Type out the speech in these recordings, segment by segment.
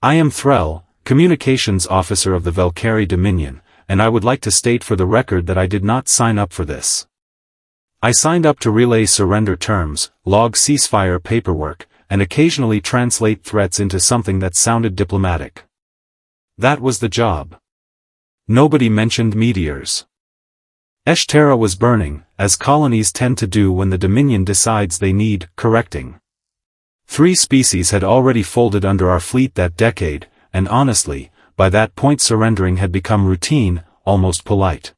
I am Threll, Communications Officer of the Velcari Dominion, and I would like to state for the record that I did not sign up for this. I signed up to relay surrender terms, log ceasefire paperwork, and occasionally translate threats into something that sounded diplomatic. That was the job. Nobody mentioned meteors. Eshtera was burning, as colonies tend to do when the Dominion decides they need correcting. 3 species had already folded under our fleet that decade, and honestly, by that point surrendering had become routine, almost polite.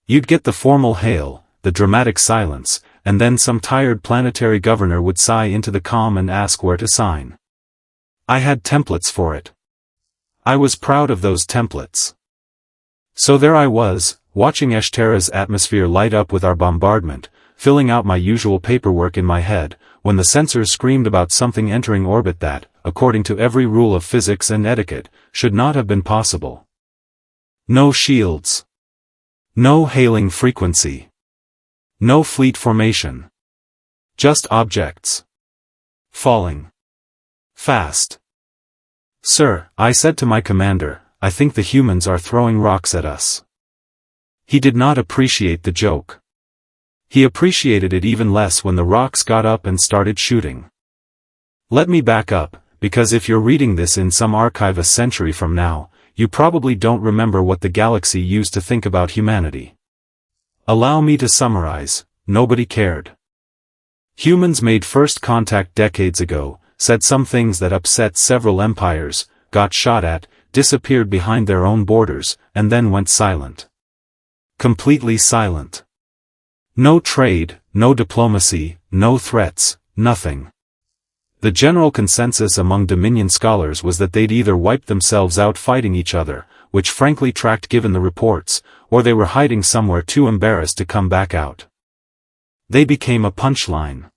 You'd get the formal hail, the dramatic silence, and then some tired planetary governor would sigh into the calm and ask where to sign. I had templates for it. I was proud of those templates. So there I was, watching Eshtera's atmosphere light up with our bombardment, filling out my usual paperwork in my head, when the sensors screamed about something entering orbit that, according to every rule of physics and etiquette, should not have been possible. No shields. No hailing frequency. No fleet formation. Just objects. Falling. Fast. Sir, I said to my commander, I think the humans are throwing rocks at us. He did not appreciate the joke. He appreciated it even less when the rocks got up and started shooting. Let me back up, because if you're reading this in some archive a century from now, you probably don't remember what the galaxy used to think about humanity. Allow me to summarize, nobody cared. Humans made first contact decades ago, said some things that upset several empires, got shot at, disappeared behind their own borders, and then went silent. Completely silent. No trade, no diplomacy, no threats, nothing. The general consensus among Dominion scholars was that they'd either wiped themselves out fighting each other, which frankly tracked given the reports, or they were hiding somewhere too embarrassed to come back out. They became a punchline.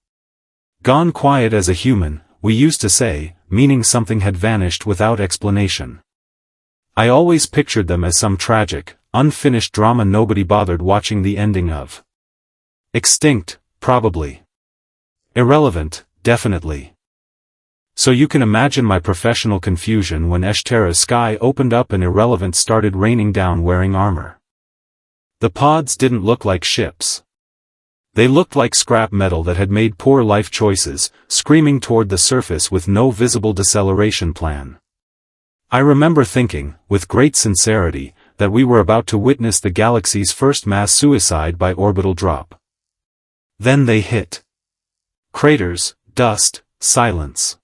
Gone quiet as a human, we used to say, meaning something had vanished without explanation. I always pictured them as some tragic, unfinished drama nobody bothered watching the ending of. Extinct, probably. Irrelevant, definitely. So you can imagine my professional confusion when Eshtera's sky opened up and Irrelevant started raining down wearing armor. The pods didn't look like ships. They looked like scrap metal that had made poor life choices, screaming toward the surface with no visible deceleration plan. I remember thinking, with great sincerity, that we were about to witness the galaxy's first mass suicide by orbital drop. Then they hit. Craters, dust, silence.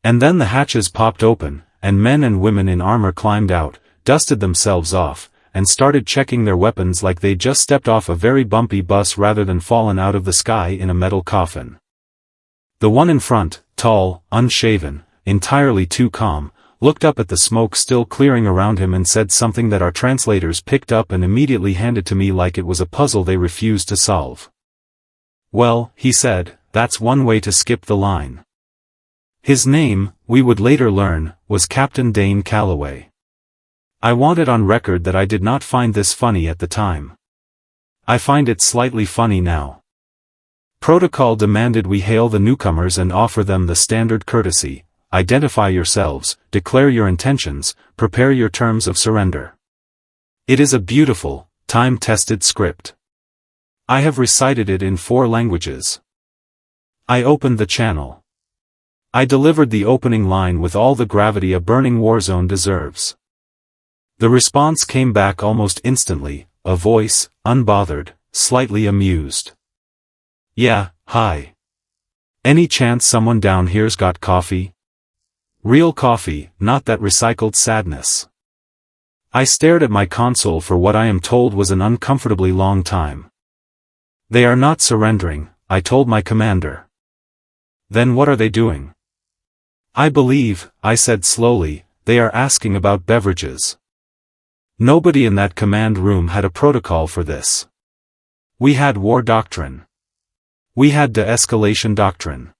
And then the hatches popped open, and men and women in armor climbed out, dusted themselves off, and started checking their weapons like they'd just stepped off a very bumpy bus rather than fallen out of the sky in a metal coffin. The one in front, tall, unshaven, entirely too calm, looked up at the smoke still clearing around him and said something that our translators picked up and immediately handed to me like it was a puzzle they refused to solve. Well, he said, that's one way to skip the line. His name, we would later learn, was Captain Dane Calloway. I want it on record that I did not find this funny at the time. I find it slightly funny now. Protocol demanded we hail the newcomers and offer them the standard courtesy, identify yourselves, declare your intentions, prepare your terms of surrender. It is a beautiful, time-tested script. I have recited it in 4 languages. I opened the channel. I delivered the opening line with all the gravity a burning war zone deserves. The response came back almost instantly, a voice, unbothered, slightly amused. Yeah, hi. Any chance someone down here's got coffee? Real coffee, not that recycled sadness. I stared at my console for what I am told was an uncomfortably long time. They are not surrendering, I told my commander. Then what are they doing? I believe, I said slowly, they are asking about beverages. Nobody in that command room had a protocol for this. We had war doctrine. We had de-escalation doctrine.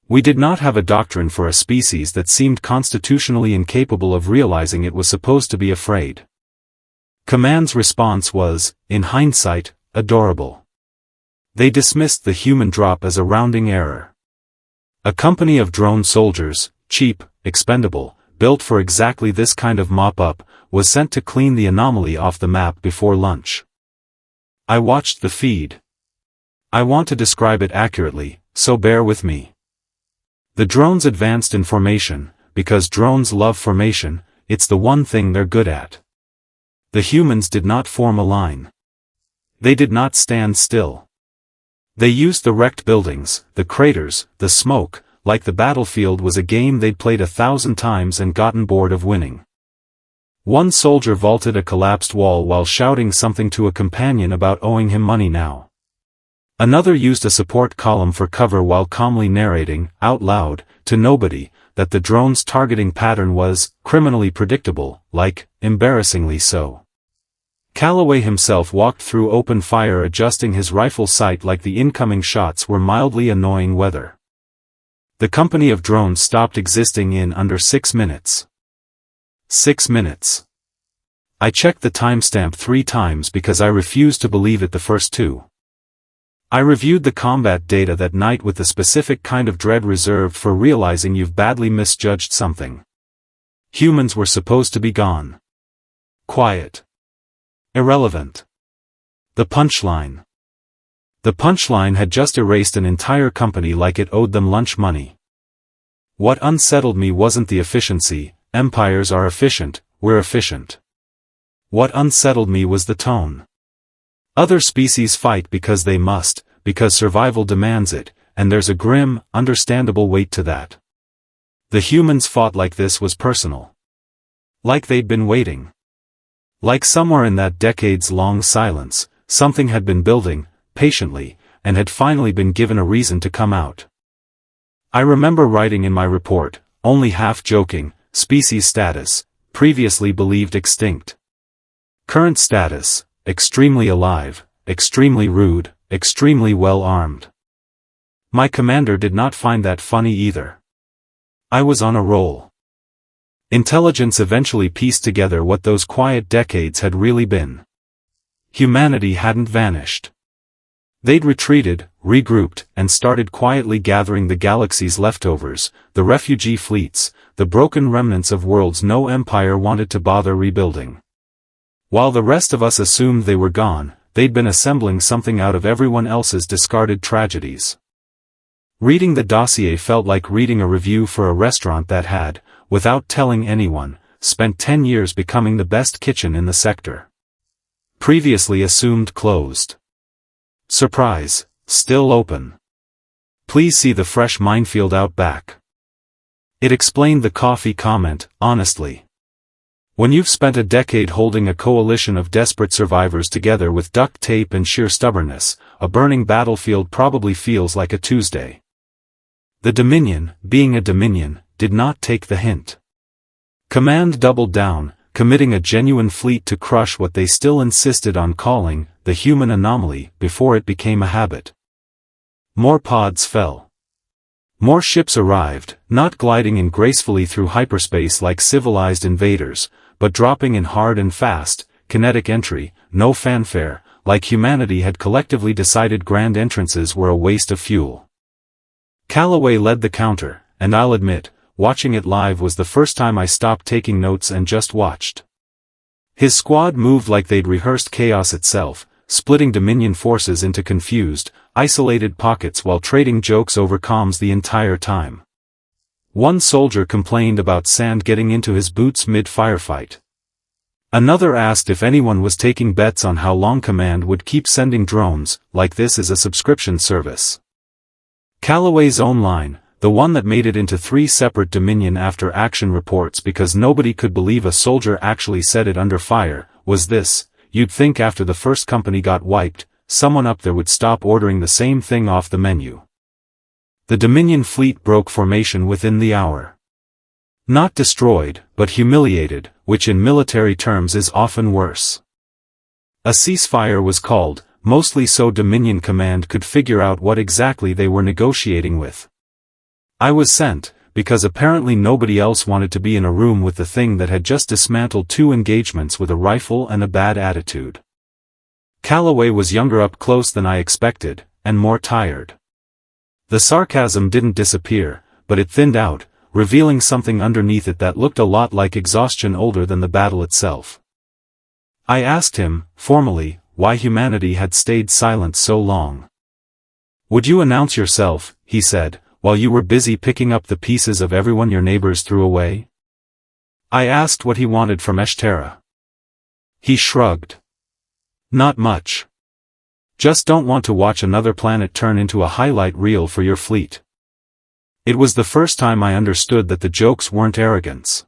We did not have a doctrine for a species that seemed constitutionally incapable of realizing it was supposed to be afraid. Command's response was, in hindsight, adorable. They dismissed the human drop as a rounding error. A company of drone soldiers, cheap, expendable, built for exactly this kind of mop-up, was sent to clean the anomaly off the map before lunch. I watched the feed. I want to describe it accurately, so bear with me. The drones advanced in formation, because drones love formation, it's the one thing they're good at. The humans did not form a line. They did not stand still. They used the wrecked buildings, the craters, the smoke, like the battlefield was a game they'd played 1,000 times and gotten bored of winning. One soldier vaulted a collapsed wall while shouting something to a companion about owing him money now. Another used a support column for cover while calmly narrating, out loud, to nobody, that the drone's targeting pattern was criminally predictable, like, embarrassingly so. Calloway himself walked through open fire adjusting his rifle sight like the incoming shots were mildly annoying weather. The company of drones stopped existing in under 6 minutes. 6 minutes. I checked the timestamp 3 times because I refused to believe it the first 2. I reviewed the combat data that night with the specific kind of dread reserved for realizing you've badly misjudged something. Humans were supposed to be gone. Quiet. Irrelevant. The punchline. The punchline had just erased an entire company like it owed them lunch money. What unsettled me wasn't the efficiency, empires are efficient, we're efficient. What unsettled me was the tone. Other species fight because they must, because survival demands it, and there's a grim, understandable weight to that. The humans fought like this was personal. Like they'd been waiting. Like somewhere in that decades-long silence, something had been building, patiently, and had finally been given a reason to come out. I remember writing in my report, only half joking, species status, previously believed extinct. Current status, extremely alive, extremely rude, extremely well-armed. My commander did not find that funny either. I was on a roll. Intelligence eventually pieced together what those quiet decades had really been. Humanity hadn't vanished. They'd retreated, regrouped, and started quietly gathering the galaxy's leftovers, the refugee fleets, the broken remnants of worlds no empire wanted to bother rebuilding. While the rest of us assumed they were gone, they'd been assembling something out of everyone else's discarded tragedies. Reading the dossier felt like reading a review for a restaurant that had, without telling anyone, spent 10 years becoming the best kitchen in the sector. Previously assumed closed. Surprise, still open. Please see the fresh minefield out back. It explained the coffee comment, honestly. When you've spent a decade holding a coalition of desperate survivors together with duct tape and sheer stubbornness, a burning battlefield probably feels like a Tuesday. The Dominion, being a Dominion, did not take the hint. Command doubled down, committing a genuine fleet to crush what they still insisted on calling the human anomaly before it became a habit. More pods fell. More ships arrived, not gliding in gracefully through hyperspace like civilized invaders, but dropping in hard and fast, kinetic entry, no fanfare, like humanity had collectively decided grand entrances were a waste of fuel. Calloway led the counter, and I'll admit, watching it live was the first time I stopped taking notes and just watched. His squad moved like they'd rehearsed chaos itself, splitting Dominion forces into confused, isolated pockets while trading jokes over comms the entire time. One soldier complained about sand getting into his boots mid-firefight. Another asked if anyone was taking bets on how long Command would keep sending drones, like this is a subscription service. Calloway's own line, the one that made it into 3 separate Dominion after-action reports because nobody could believe a soldier actually said it under fire, was this: you'd think after the first company got wiped, someone up there would stop ordering the same thing off the menu. The Dominion fleet broke formation within the hour. Not destroyed, but humiliated, which in military terms is often worse. A ceasefire was called, mostly so Dominion Command could figure out what exactly they were negotiating with. I was sent, because apparently nobody else wanted to be in a room with the thing that had just dismantled 2 engagements with a rifle and a bad attitude. Calloway was younger up close than I expected, and more tired. The sarcasm didn't disappear, but it thinned out, revealing something underneath it that looked a lot like exhaustion older than the battle itself. I asked him, formally, why humanity had stayed silent so long. "Would you announce yourself," he said, "while you were busy picking up the pieces of everyone your neighbors threw away?" I asked what he wanted from Eshtera. He shrugged. "Not much. Just don't want to watch another planet turn into a highlight reel for your fleet." It was the first time I understood that the jokes weren't arrogance.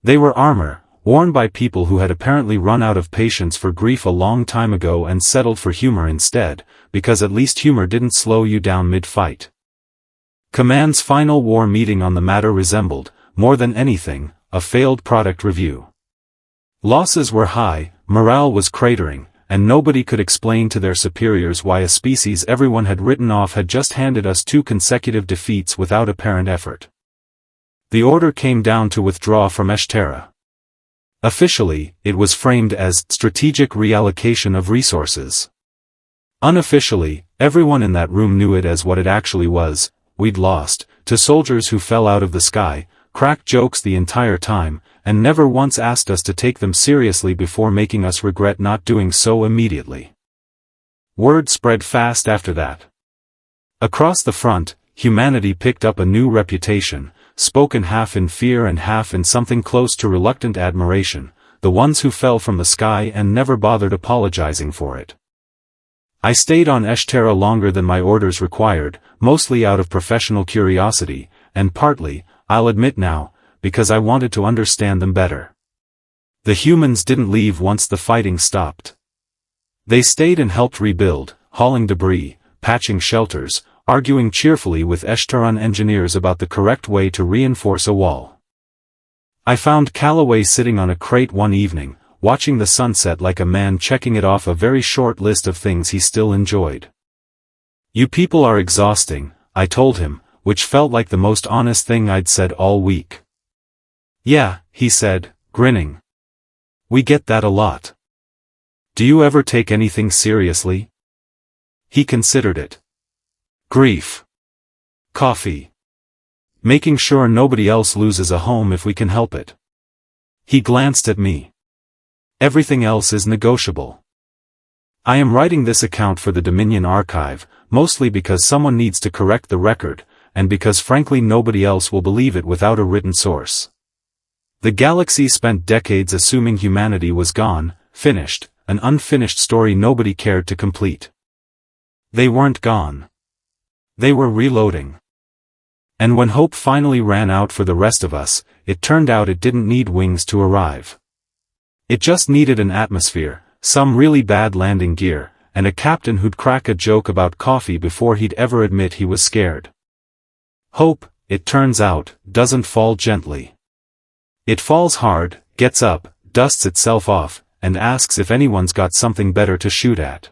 They were armor, worn by people who had apparently run out of patience for grief a long time ago and settled for humor instead, because at least humor didn't slow you down mid-fight. Command's final war meeting on the matter resembled, more than anything, a failed product review. Losses were high, morale was cratering, and nobody could explain to their superiors why a species everyone had written off had just handed us 2 consecutive defeats without apparent effort. The order came down to withdraw from Eshtera. Officially, it was framed as strategic reallocation of resources. Unofficially, everyone in that room knew it as what it actually was: we'd lost, to soldiers who fell out of the sky, cracked jokes the entire time, and never once asked us to take them seriously before making us regret not doing so immediately. Word spread fast after that. Across the front, humanity picked up a new reputation, spoken half in fear and half in something close to reluctant admiration, the ones who fell from the sky and never bothered apologizing for it. I stayed on Eshtera longer than my orders required, mostly out of professional curiosity, and partly, I'll admit now, because I wanted to understand them better. The humans didn't leave once the fighting stopped. They stayed and helped rebuild, hauling debris, patching shelters, arguing cheerfully with Eshteran engineers about the correct way to reinforce a wall. I found Calloway sitting on a crate one evening, watching the sunset like a man checking it off a very short list of things he still enjoyed. "You people are exhausting," I told him, which felt like the most honest thing I'd said all week. "Yeah," he said, grinning. "We get that a lot. Do you ever take anything seriously?" He considered it. "Grief. Coffee. Making sure nobody else loses a home if we can help it." He glanced at me. "Everything else is negotiable. I am writing this account for the Dominion archive, mostly because someone needs to correct the record, and because frankly nobody else will believe it without a written source. The galaxy spent decades assuming humanity was gone, finished, an unfinished story nobody cared to complete. They weren't gone. They were reloading. And when hope finally ran out for the rest of us, it turned out it didn't need wings to arrive. It just needed an atmosphere, some really bad landing gear, and a captain who'd crack a joke about coffee before he'd ever admit he was scared. Hope, it turns out, doesn't fall gently. It falls hard, gets up, dusts itself off, and asks if anyone's got something better to shoot at.